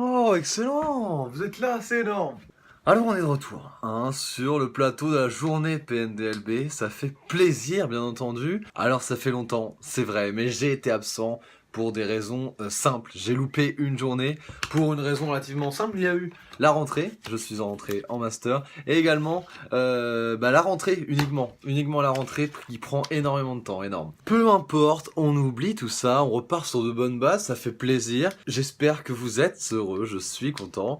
Oh, excellent! Vous êtes là, c'est énorme! Alors on est de retour sur le plateau de la journée PNDLB, ça fait plaisir bien entendu. Alors ça fait longtemps, c'est vrai, mais j'ai été absent pour des raisons simples. J'ai loupé une journée pour une raison relativement simple, il y a eu la rentrée, je suis rentré en master, et également la rentrée uniquement la rentrée qui prend énormément de temps, énorme. Peu importe, on oublie tout ça, on repart sur de bonnes bases, ça fait plaisir. J'espère que vous êtes heureux, je suis content.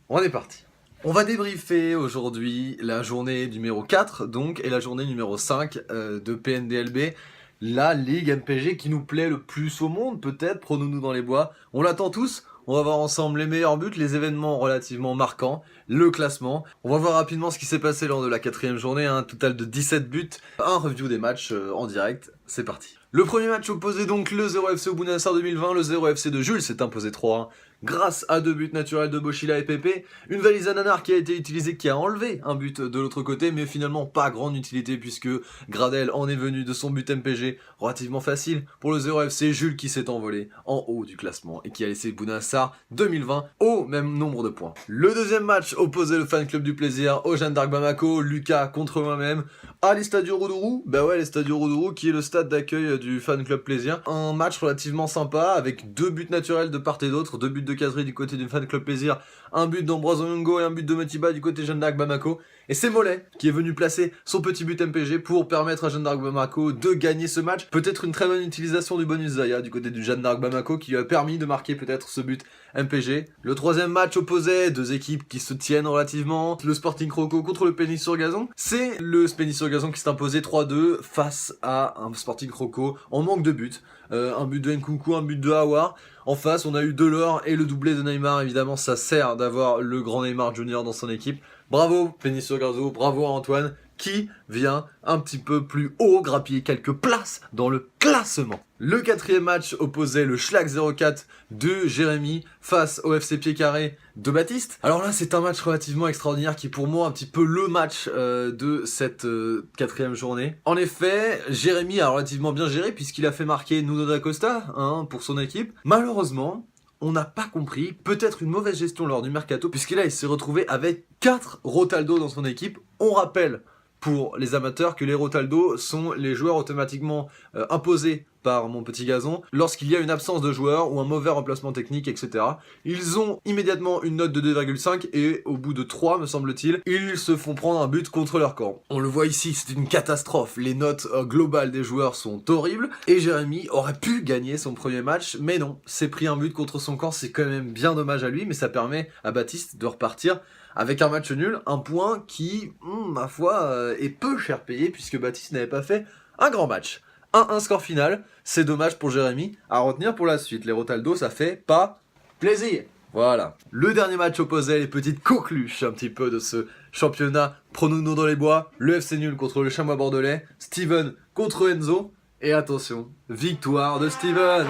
On est parti. On va débriefer aujourd'hui la journée numéro 4 donc et la journée numéro 5 de PNDLB, la ligue MPG qui nous plaît le plus au monde peut-être, prenons-nous dans les bois, on l'attend tous, on va voir ensemble les meilleurs buts, les événements relativement marquants, le classement, on va voir rapidement ce qui s'est passé lors de la 4ème journée, un total de 17 buts, un review des matchs en direct, c'est parti. Le premier match opposait donc le 0 FC au Bounassar 2020, le 0 FC de Jules s'est imposé 3-1 grâce à 2 buts naturels de Bochila et Pépé, une valise à Nanar qui a été utilisée, qui a enlevé un but de l'autre côté, mais finalement pas grande utilité puisque Gradel en est venu de son but MPG relativement facile pour le 0 FC, Jules qui s'est envolé en haut du classement et qui a laissé Bounassar 2020 au même nombre de points. Le deuxième match opposait le fan club du plaisir au Jeanne d'Arc Bamako, Lucas contre moi-même, à l'Estadio Roudourou, bah ouais l'Estadio Roudourou qui est le stade d'accueil du fan club plaisir. Un match relativement sympa avec 2 buts naturels de part et d'autre, 2 buts de caserie du côté du fan club plaisir, un but d'Ambroise Onyango et un but de Motiba du côté Jeanne d'Arc Bamako. Et c'est Mollet qui est venu placer son petit but MPG pour permettre à Jeanne d'Arc Bamako de gagner ce match. Peut-être une très bonne utilisation du bonus Zaya du côté du Jeanne d'Arc Bamako qui lui a permis de marquer peut-être ce but MPG. Le troisième match opposait deux équipes qui se tiennent relativement. Le Sporting Croco contre le Pénis sur Gazon. C'est le Pénis sur Gazon qui s'est imposé 3-2 face à un Sporting Croco en manque de but. Un but de Nkunku, un but de Aouar. En face, on a eu Delors et le doublé de Neymar. Évidemment, ça sert d'avoir le grand Neymar Junior dans son équipe. Bravo Pénis sur Gazon, bravo à Antoine qui vient un petit peu plus haut, grappiller quelques places dans le classement. Le quatrième match opposait le Schlag 04 de Jérémy face au FC Pied Carré de Baptiste. Alors là, c'est un match relativement extraordinaire qui est pour moi un petit peu le match de cette quatrième journée. En effet, Jérémy a relativement bien géré puisqu'il a fait marquer Nuno da Costa pour son équipe. Malheureusement, on n'a pas compris, peut-être une mauvaise gestion lors du mercato, puisque là il s'est retrouvé avec 4 Rotaldo dans son équipe. On rappelle pour les amateurs que les Rotaldo sont les joueurs automatiquement imposés par mon petit gazon lorsqu'il y a une absence de joueurs ou un mauvais remplacement technique, etc. Ils ont immédiatement une note de 2,5 et au bout de 3, me semble-t-il, ils se font prendre un but contre leur camp. On le voit ici, c'est une catastrophe. Les notes globales des joueurs sont horribles et Jérémy aurait pu gagner son premier match, mais non, s'est pris un but contre son camp, c'est quand même bien dommage à lui, mais ça permet à Baptiste de repartir avec un match nul, un point qui, ma foi, est peu cher payé puisque Baptiste n'avait pas fait un grand match. 1-1 score final, c'est dommage pour Jérémy, à retenir pour la suite. Les Rotaldo, ça fait pas plaisir. Voilà. Le dernier match opposait les petites coqueluches un petit peu de ce championnat. Prenons-nous dans les bois, le FC nul contre le Chamois bordelais, Steven contre Enzo, et attention, victoire de Steven.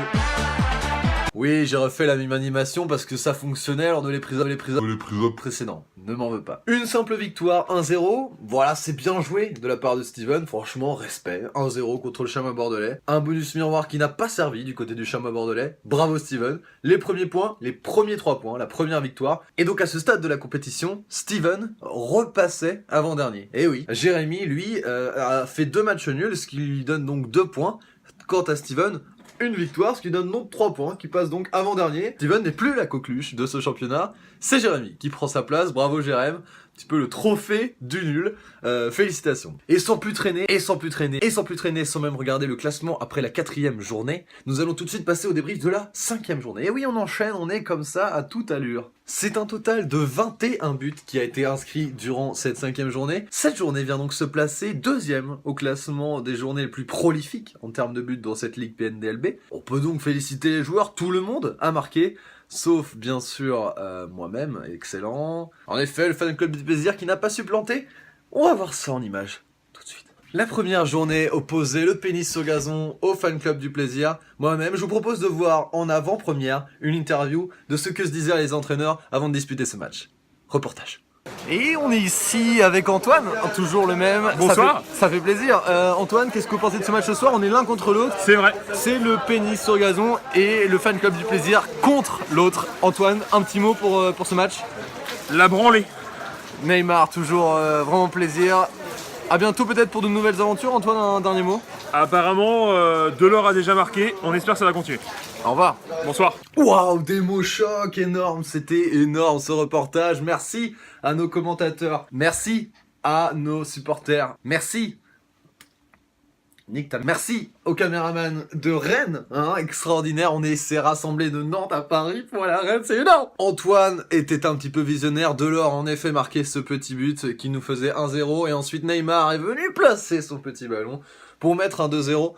Oui, j'ai refait la même animation parce que ça fonctionnait lors de l'épisode précédent. Ne m'en veux pas. Une simple victoire, 1-0. Voilà, c'est bien joué de la part de Steven. Franchement, respect. 1-0 contre le Chamois bordelais. Un bonus miroir qui n'a pas servi du côté du Chamois bordelais. Bravo Steven. Les premiers points, les premiers 3 points, la première victoire. Et donc à ce stade de la compétition, Steven repassait avant-dernier. Et oui, Jérémy, lui, a fait 2 matchs nuls, ce qui lui donne donc 2 points. Quant à Steven, une victoire, ce qui donne donc 3 points, qui passe donc avant-dernier. Steven n'est plus la coqueluche de ce championnat, c'est Jérémy qui prend sa place, bravo Jérémy, un petit peu le trophée du nul, félicitations. Et sans plus traîner, sans même regarder le classement après la 4ème journée, nous allons tout de suite passer au débrief de la 5ème journée. Et oui, on enchaîne, on est comme ça à toute allure. C'est un total de 21 buts qui a été inscrit durant cette 5ème journée. Cette journée vient donc se placer 2ème au classement des journées les plus prolifiques en termes de buts dans cette ligue PNDLB. On peut donc féliciter les joueurs, tout le monde a marqué, sauf bien sûr moi-même, excellent. En effet, le fan club du plaisir qui n'a pas supplanté. On va voir ça en images tout de suite. La première journée opposait le Pénis sur Gazon au fan club du plaisir. Moi-même, je vous propose de voir en avant-première une interview de ce que se disaient les entraîneurs avant de disputer ce match. Reportage. Et on est ici avec Antoine, toujours le même. Bonsoir. Ça fait plaisir. Antoine, qu'est-ce que vous pensez de ce match ce soir? On est l'un contre l'autre. C'est vrai. C'est le pénis sur gazon et le fan club du plaisir contre l'autre. Antoine, un petit mot pour ce match? La branlée. Neymar, toujours vraiment plaisir. A bientôt peut-être pour de nouvelles aventures. Antoine, un dernier mot? Apparemment, Delors a déjà marqué. On espère que ça va continuer. Au revoir. Bonsoir. Waouh, des mots chocs énormes, c'était énorme ce reportage. Merci à nos commentateurs, merci à nos supporters, merci. Merci au caméraman de Rennes, extraordinaire, on s'est rassemblés de Nantes à Paris pour aller à Rennes, c'est énorme. Antoine était un petit peu visionnaire, Delors en effet marqué ce petit but qui nous faisait 1-0 et ensuite Neymar est venu placer son petit ballon pour mettre un 2-0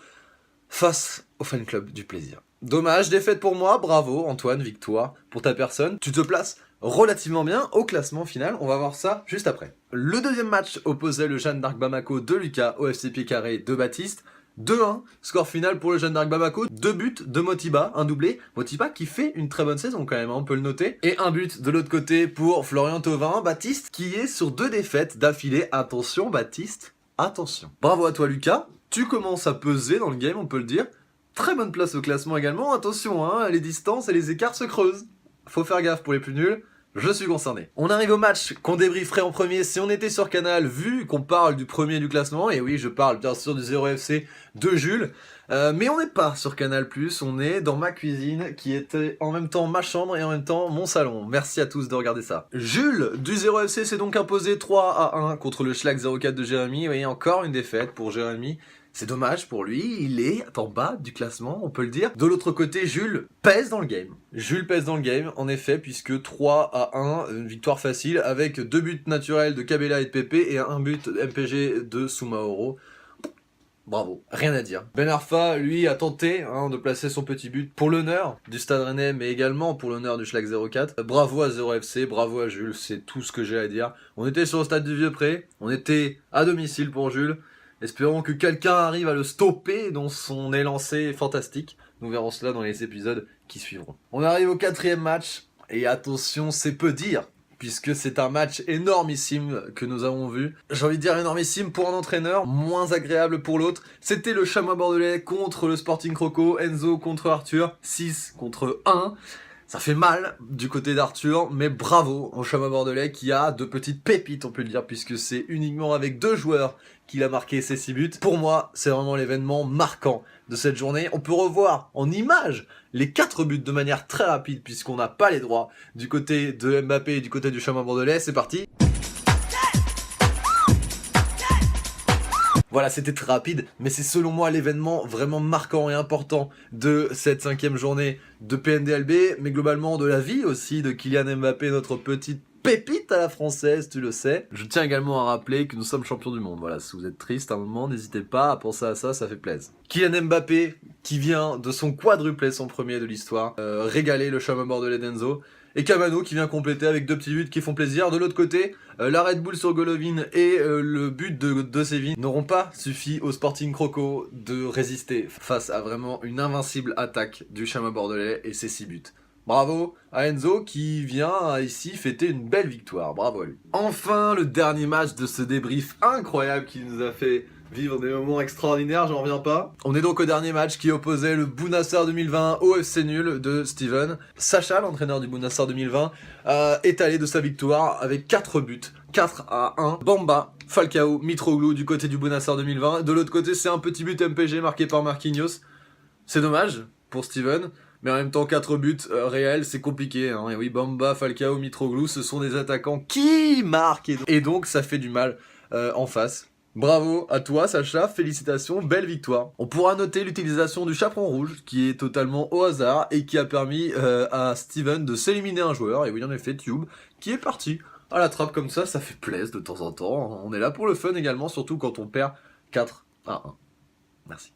face au fan club du plaisir. Dommage, défaite pour moi, bravo Antoine, victoire pour ta personne. Tu te places relativement bien au classement final, on va voir ça juste après. Le deuxième match opposait le Jeanne d'Arc Bamako de Lucas au FC Pied Carré de Baptiste. 2-1, score final pour le Jeanne d'Arc Bamako, 2 buts de Motiba, un doublé. Motiba qui fait une très bonne saison quand même, on peut le noter. Et un but de l'autre côté pour Florian Thauvin, Baptiste qui est sur 2 défaites d'affilée. Attention Baptiste, attention. Bravo à toi Lucas, tu commences à peser dans le game, on peut le dire. Très bonne place au classement également, attention, les distances et les écarts se creusent. Faut faire gaffe pour les plus nuls, je suis concerné. On arrive au match qu'on débrieferait en premier si on était sur Canal, vu qu'on parle du premier du classement, et oui, je parle bien sûr du 0FC de Jules, mais on n'est pas sur Canal+, on est dans ma cuisine, qui était en même temps ma chambre et en même temps mon salon. Merci à tous de regarder ça. Jules, du 0FC, s'est donc imposé 3-1 contre le Schlag 04 de Jérémy, et encore une défaite pour Jérémy. C'est dommage pour lui, il est en bas du classement, on peut le dire. De l'autre côté, Jules pèse dans le game. Jules pèse dans le game, en effet, puisque 3-1, une victoire facile, avec 2 buts naturels de Kabela et de Pepe, et un but MPG de Soumaoro. Bravo, rien à dire. Ben Arfa, lui, a tenté de placer son petit but pour l'honneur du Stade Rennais, mais également pour l'honneur du Schlag 04. Bravo à 0FC, bravo à Jules, c'est tout ce que j'ai à dire. On était sur le stade du Vieux-Pré, on était à domicile pour Jules. Espérons que quelqu'un arrive à le stopper dans son élancé fantastique. Nous verrons cela dans les épisodes qui suivront. On arrive au 4e match, et attention, c'est peu dire, puisque c'est un match énormissime que nous avons vu. J'ai envie de dire énormissime pour un entraîneur, moins agréable pour l'autre. C'était le Chamois Bordelais contre le Sporting Croco, Enzo contre Arthur, 6 contre 1. Ça fait mal du côté d'Arthur, mais bravo au Chamois Bordelais qui a de petites pépites, on peut le dire, puisque c'est uniquement avec 2 joueurs qu'il a marqué ses 6 buts. Pour moi, c'est vraiment l'événement marquant de cette journée. On peut revoir en images les 4 buts de manière très rapide, puisqu'on n'a pas les droits du côté de Mbappé et du côté du Chamois Bordelais. C'est parti. Voilà, c'était très rapide, mais c'est selon moi l'événement vraiment marquant et important de cette 5e journée de PNDLB, mais globalement de la vie aussi de Kylian Mbappé, notre petite pépite à la française, tu le sais. Je tiens également à rappeler que nous sommes champions du monde. Voilà, si vous êtes triste à un moment, n'hésitez pas à penser à ça, ça fait plaisir. Kylian Mbappé, qui vient de son quadruplé, son premier de l'histoire, régaler le Chamois Bordelais d'Enzo. Et Cavano qui vient compléter avec 2 petits buts qui font plaisir. De l'autre côté, la Red Bull sur Golovin et le but de Séville n'auront pas suffi au Sporting Croco de résister face à vraiment une invincible attaque du Chamois Bordelais et ses 6 buts. Bravo à Enzo qui vient ici fêter une belle victoire, bravo à lui. Enfin, le dernier match de ce débrief incroyable qui nous a fait vivre des moments extraordinaires, j'en reviens pas. On est donc au dernier match qui opposait le Bounassar 2020 au FC Nul de Steven. Sacha, l'entraîneur du Bounassar 2020, est allé de sa victoire avec 4 buts, 4-1. Bamba, Falcao, Mitroglou du côté du Bounassar 2020. De l'autre côté, c'est un petit but MPG marqué par Marquinhos. C'est dommage pour Steven. Mais en même temps, 4 buts réels, c'est compliqué. Et oui, Bamba, Falcao, Mitroglou, ce sont des attaquants qui marquent. Et donc, ça fait du mal en face. Bravo à toi Sacha, félicitations, belle victoire. On pourra noter l'utilisation du chaperon rouge qui est totalement au hasard et qui a permis à Steven de s'éliminer un joueur, et oui en effet Tube, qui est parti à la trappe comme ça fait plaisir de temps en temps. On est là pour le fun également, surtout quand on perd 4-1. Merci.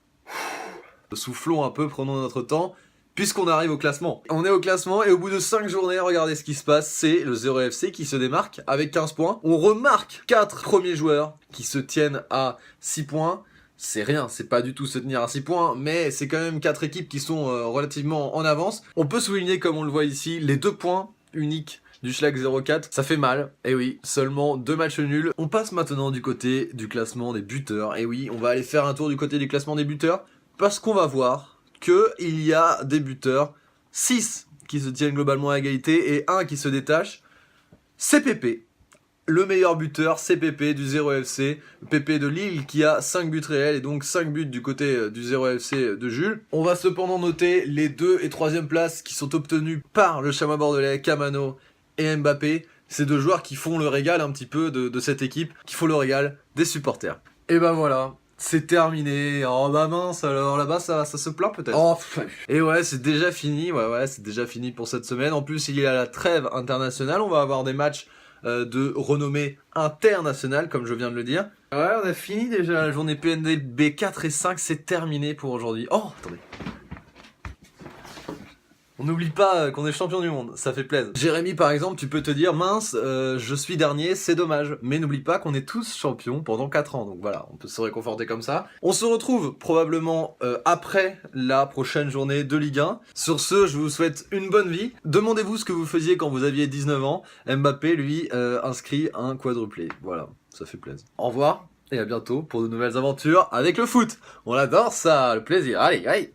Soufflons un peu, prenons notre temps. Puisqu'on arrive au classement. On est au classement et au bout de 5 journées, regardez ce qui se passe, c'est le 0FC qui se démarque avec 15 points. On remarque 4 premiers joueurs qui se tiennent à 6 points. C'est rien, c'est pas du tout se tenir à 6 points, mais c'est quand même 4 équipes qui sont relativement en avance. On peut souligner, comme on le voit ici, les 2 points uniques du Schlag 04. Ça fait mal, et oui, seulement 2 matchs nuls. On passe maintenant du côté du classement des buteurs. Et oui, on va aller faire un tour du côté du classement des buteurs, parce qu'on va voir qu'il y a des buteurs, 6 qui se tiennent globalement à égalité, et 1 qui se détache. C'est Pépé. Le meilleur buteur, c'est Pépé du 0FC, Pépé de Lille qui a 5 buts réels et donc 5 buts du côté du 0FC de Jules. On va cependant noter les 2 et 3e places qui sont obtenues par le Chamois bordelais, Camano et Mbappé. Ces 2 joueurs qui font le régal un petit peu de cette équipe, qui font le régal des supporters. Et ben voilà, c'est terminé. Oh bah mince, alors là-bas ça se plaint peut-être. Oh, et ouais, c'est déjà fini, ouais, c'est déjà fini pour cette semaine. En plus, il y a la trêve internationale, on va avoir des matchs de renommée internationale, comme je viens de le dire. Ouais, on a fini déjà la journée PNDLB 4 et 5, c'est terminé pour aujourd'hui. Oh, attendez. On n'oublie pas qu'on est champion du monde, ça fait plaisir. Jérémy par exemple, tu peux te dire, mince, je suis dernier, c'est dommage. Mais n'oublie pas qu'on est tous champions pendant 4 ans, donc voilà, on peut se réconforter comme ça. On se retrouve probablement après la prochaine journée de Ligue 1. Sur ce, je vous souhaite une bonne vie. Demandez-vous ce que vous faisiez quand vous aviez 19 ans. Mbappé, lui, inscrit un quadruplé. Voilà, ça fait plaisir. Au revoir, et à bientôt pour de nouvelles aventures avec le foot. On adore ça, le plaisir. Allez, allez.